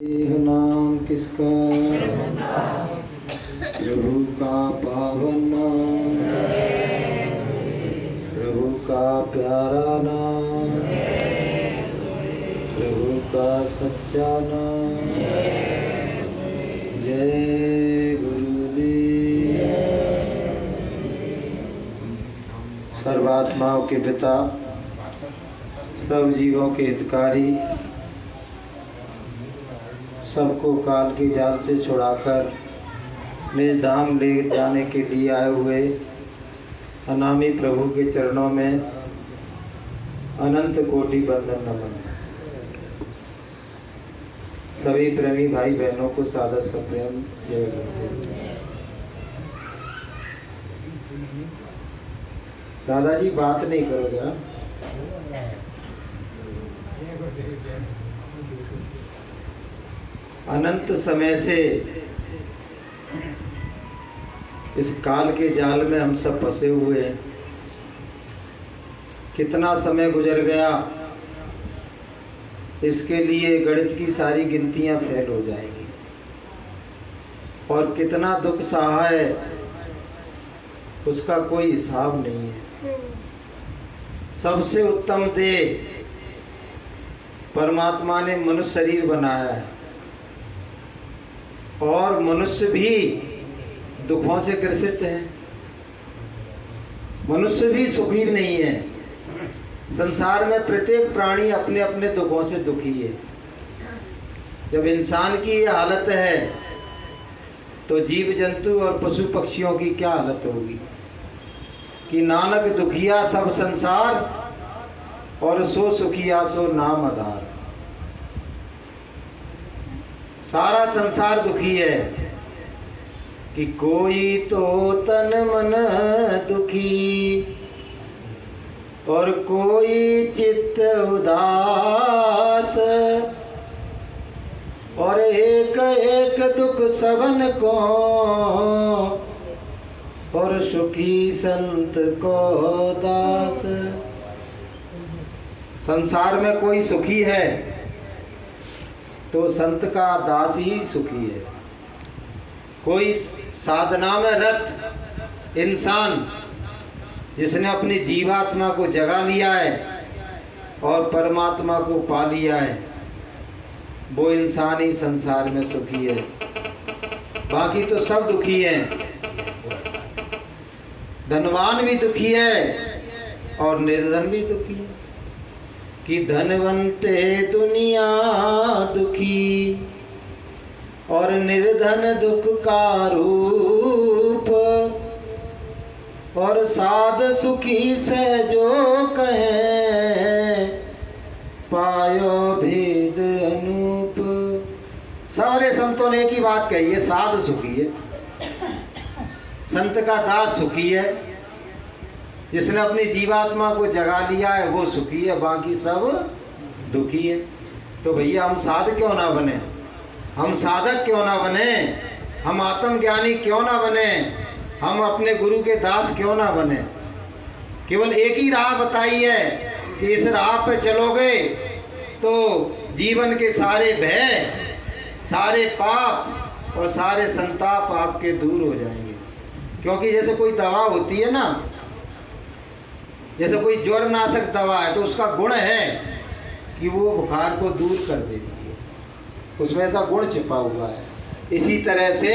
यह नाम किसका, प्रभु का पावन नाम, प्रभु का प्यारा नाम, प्रभु का सच्चा नाम। जय गुरुदेव। सर्वात्माओं के पिता, सब जीवों के हितकारी, सबको काल के जाल से छुड़ाकर निज धाम ले जाने के लिए आए हुए अनामी प्रभु के चरणों में अनंत कोटि वंदन नमन। सभी प्रेमी भाई बहनों को सादर सप्रेम जय गुरुदेव। दादाजी बात नहीं करो जरा। अनंत समय से इस काल के जाल में हम सब फंसे हुए हैं। कितना समय गुजर गया, इसके लिए गणित की सारी गिनतियां फेल हो जाएंगी। और कितना दुख सहा है, उसका कोई हिसाब नहीं है। सबसे उत्तम देह परमात्मा ने मनुष्य शरीर बनाया है, और मनुष्य भी दुखों से ग्रसित है। मनुष्य भी सुखी नहीं है। संसार में प्रत्येक प्राणी अपने अपने दुखों से दुखी है। जब इंसान की ये हालत है तो जीव जंतु और पशु पक्षियों की क्या हालत होगी। कि नानक दुखिया सब संसार, और सो सुखिया सो नाम आधार। सारा संसार दुखी है कि कोई तो तन मन दुखी, और कोई चित्त उदास, और एक एक दुख सबन को, और सुखी संत को दास। संसार में कोई सुखी है तो संत का दास ही सुखी है। कोई साधना में रत इंसान जिसने अपनी जीवात्मा को जगा लिया है और परमात्मा को पा लिया है, वो इंसान ही संसार में सुखी है। बाकी तो सब दुखी हैं। धनवान भी दुखी है और निर्धन भी दुखी है। कि धनवंते दुनिया दुखी, और निर्धन दुख का रूप, और साध सुखी से जो कहे, पायो भेद अनूप। सारे संतों ने एक ही बात कही है, साध सुखी है। संत का दास सुखी है। जिसने अपनी जीवात्मा को जगा लिया है वो सुखी है, बाकी सब दुखी है। तो भैया हम साध क्यों ना बने, हम साधक क्यों ना बने, हम आत्मज्ञानी क्यों ना बने, हम अपने गुरु के दास क्यों ना बने। केवल एक ही राह बताई है कि इस राह पे चलोगे तो जीवन के सारे भय, सारे पाप और सारे संताप आपके दूर हो जाएंगे। क्योंकि जैसे कोई दवा होती है ना, जैसे कोई ज्वर नाशक दवा है, तो उसका गुण है कि वो बुखार को दूर कर देती है। उसमें ऐसा गुण छिपा हुआ है। इसी तरह से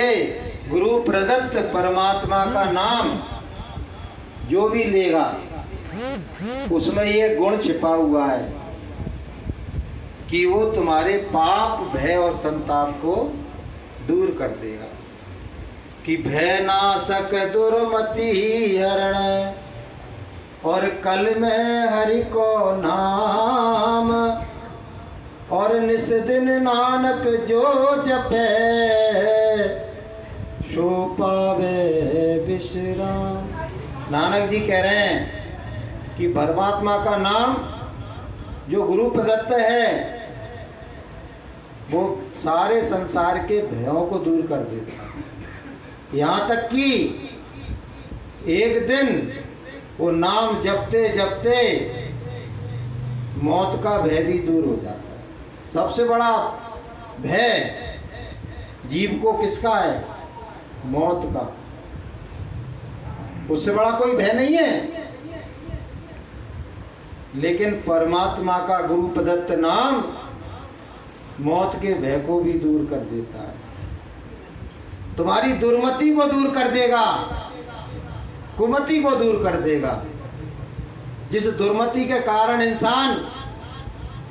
गुरु प्रदत्त परमात्मा का नाम जो भी लेगा उसमें ये गुण छिपा हुआ है कि वो तुम्हारे पाप, भय और संताप को दूर कर देगा। कि भय नाशक दुर्मति हरण, और कल में हरि को नाम, और निस दिन नानक जो जपे, सो पावे विश्राम। नानक जी कह रहे हैं कि परमात्मा का नाम जो गुरु प्रदत्त है वो सारे संसार के भयों को दूर कर देता है। यहाँ तक कि एक दिन वो नाम जपते जपते मौत का भय भी दूर हो जाता है। सबसे बड़ा भय जीव को किसका है? मौत का। उससे बड़ा कोई भय नहीं है। लेकिन परमात्मा का गुरु प्रदत्त नाम मौत के भय को भी दूर कर देता है। तुम्हारी दुर्मति को दूर कर देगा, कुमति को दूर कर देगा। जिस दुर्मति के कारण इंसान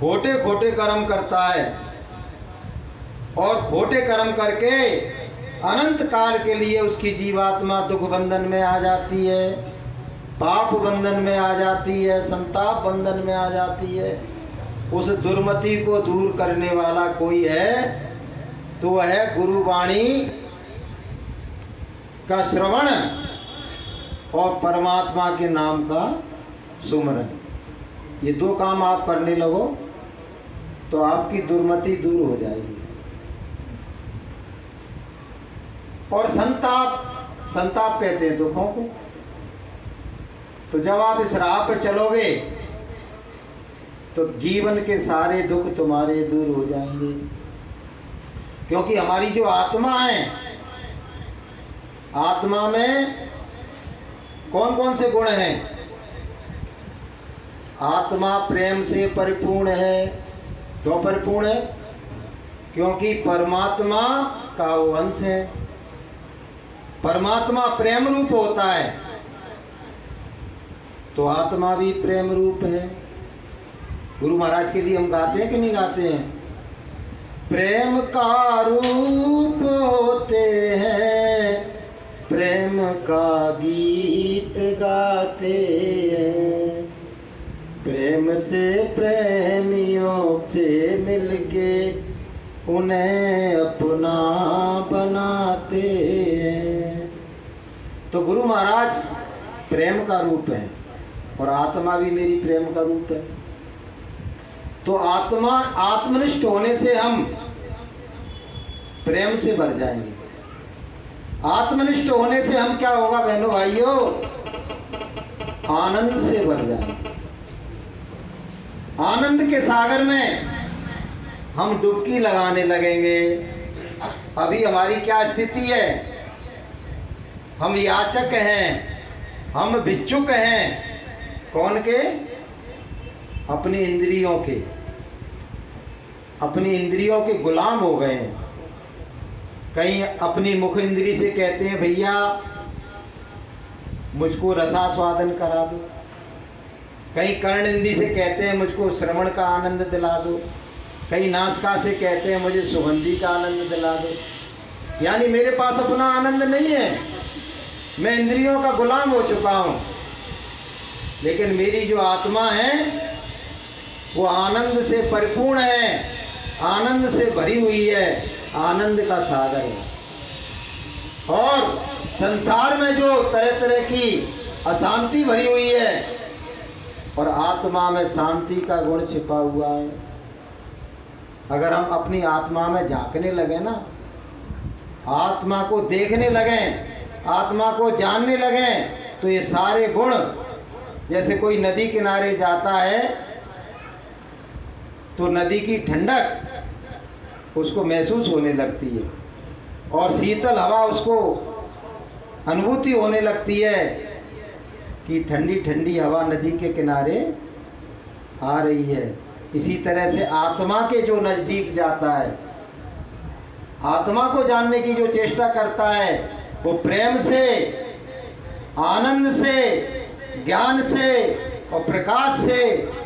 खोटे खोटे कर्म करता है और खोटे कर्म करके अनंत काल के लिए उसकी जीवात्मा दुख बंधन में आ जाती है, पाप बंधन में आ जाती है, संताप बंधन में आ जाती है। उस दुर्मति को दूर करने वाला कोई है तो वह है गुरुवाणी का श्रवण और परमात्मा के नाम का सुमरन। ये दो काम आप करने लगो तो आपकी दुर्मति दूर हो जाएगी। और संताप कहते हैं दुखों को। तो जब आप इस राह पर चलोगे तो जीवन के सारे दुख तुम्हारे दूर हो जाएंगे। क्योंकि हमारी जो आत्मा है, आत्मा में कौन कौन से गुण हैं? आत्मा प्रेम से परिपूर्ण है। क्यों परिपूर्ण है? क्योंकि परमात्मा का वो अंश है। परमात्मा प्रेम रूप होता है तो आत्मा भी प्रेम रूप है। गुरु महाराज के लिए हम गाते हैं कि नहीं गाते हैं? प्रेम का रूप होते हैं, प्रेम का गीत गाते हैं, प्रेम से प्रेमियों से मिलके उन्हें अपना बनाते हैं। तो गुरु महाराज प्रेम का रूप है और आत्मा भी मेरी प्रेम का रूप है। तो आत्मनिष्ठ होने से हम प्रेम से भर जाएंगे। आत्मनिष्ठ होने से हम क्या होगा बहनों भाइयों? आनंद से भर जाएंगे। आनंद के सागर में हम डुबकी लगाने लगेंगे। अभी हमारी क्या स्थिति है? हम याचक हैं, हम भिक्षुक हैं। कौन के? अपनी इंद्रियों के। अपनी इंद्रियों के गुलाम हो गए हैं। कहीं अपनी मुख इंद्री से कहते हैं भैया मुझको रसास्वादन करा दो। कहीं कर्ण इंद्री से कहते हैं मुझको श्रवण का आनंद दिला दो। कहीं नासिका से कहते हैं मुझे सुगंधी का आनंद दिला दो। यानी मेरे पास अपना आनंद नहीं है, मैं इंद्रियों का गुलाम हो चुका हूँ। लेकिन मेरी जो आत्मा है वो आनंद से परिपूर्ण है, आनंद से भरी हुई है, आनंद का सागर है। और संसार में जो तरह तरह की अशांति भरी हुई है और आत्मा में शांति का गुण छिपा हुआ है। अगर हम अपनी आत्मा में झांकने लगे ना, आत्मा को देखने लगे, आत्मा को जानने लगे, तो ये सारे गुण, जैसे कोई नदी किनारे जाता है तो नदी की ठंडक उसको महसूस होने लगती है और शीतल हवा उसको अनुभूति होने लगती है कि ठंडी ठंडी हवा नदी के किनारे आ रही है। इसी तरह से आत्मा के जो नज़दीक जाता है, आत्मा को जानने की जो चेष्टा करता है, वो प्रेम से, आनंद से, ज्ञान से और प्रकाश से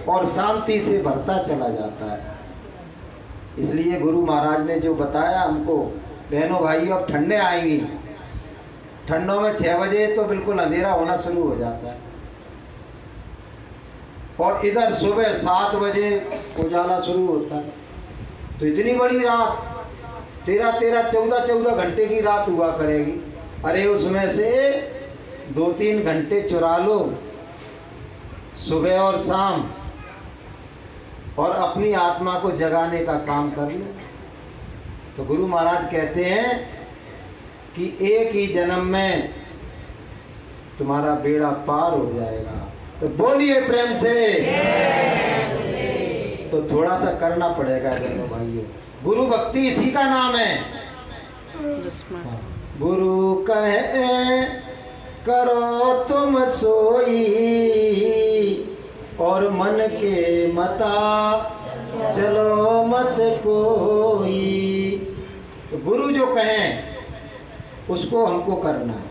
और शांति से भरता चला जाता है। इसलिए गुरु महाराज ने जो बताया हमको, बहनों भाइयों, अब ठंडे आएंगी। ठंडों में 6 बजे तो बिल्कुल अंधेरा होना शुरू हो जाता है और इधर सुबह 7 बजे उजाला शुरू होता है। तो इतनी बड़ी रात, 13-14 घंटे की रात हुआ करेगी। अरे उसमें से 2-3 घंटे चुरा लो सुबह और शाम और अपनी आत्मा को जगाने का काम कर लो। तो गुरु महाराज कहते हैं कि एक ही जन्म में तुम्हारा बेड़ा पार हो जाएगा। तो बोलिए प्रेम से। तो थोड़ा सा करना पड़ेगा बहनों भाइयों, गुरु भक्ति इसी का नाम है। गुरु कहे करो तुम सोई, और मन के मता चलो मत कोई। तो गुरु जो कहें उसको हमको करना है,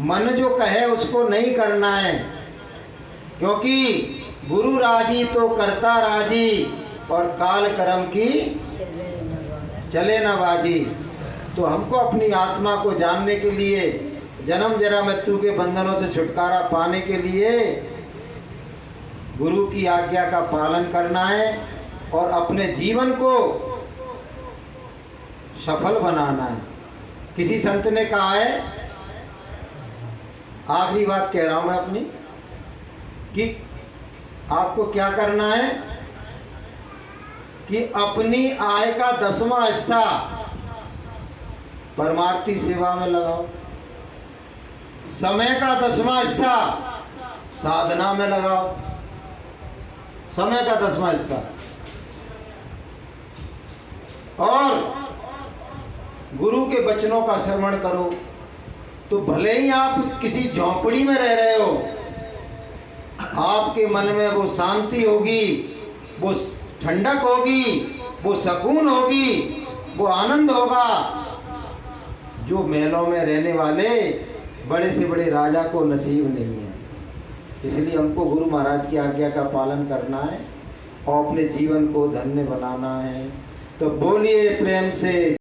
मन जो कहे उसको नहीं करना है, क्योंकि गुरु राजी तो करता राजी, और काल कर्म की चले न बाजी। तो हमको अपनी आत्मा को जानने के लिए, जन्म जरा मृत्यु के बंधनों से छुटकारा पाने के लिए गुरु की आज्ञा का पालन करना है और अपने जीवन को सफल बनाना है। किसी संत ने कहा है, आखिरी बात कह रहा हूं मैं अपनी, कि आपको क्या करना है कि अपनी आय का 10वां हिस्सा परमार्थी सेवा में लगाओ, समय का 10वां हिस्सा साधना में लगाओ, समय का 10वां हिस्सा, और गुरु के वचनों का श्रवण करो। तो भले ही आप किसी झोंपड़ी में रह रहे हो, आपके मन में वो शांति होगी, वो ठंडक होगी, वो सुकून होगी, वो आनंद होगा, जो महलों में रहने वाले बड़े से बड़े राजा को नसीब नहीं है। इसलिए हमको गुरु महाराज की आज्ञा का पालन करना है और अपने जीवन को धन्य बनाना है। तो बोलिए प्रेम से।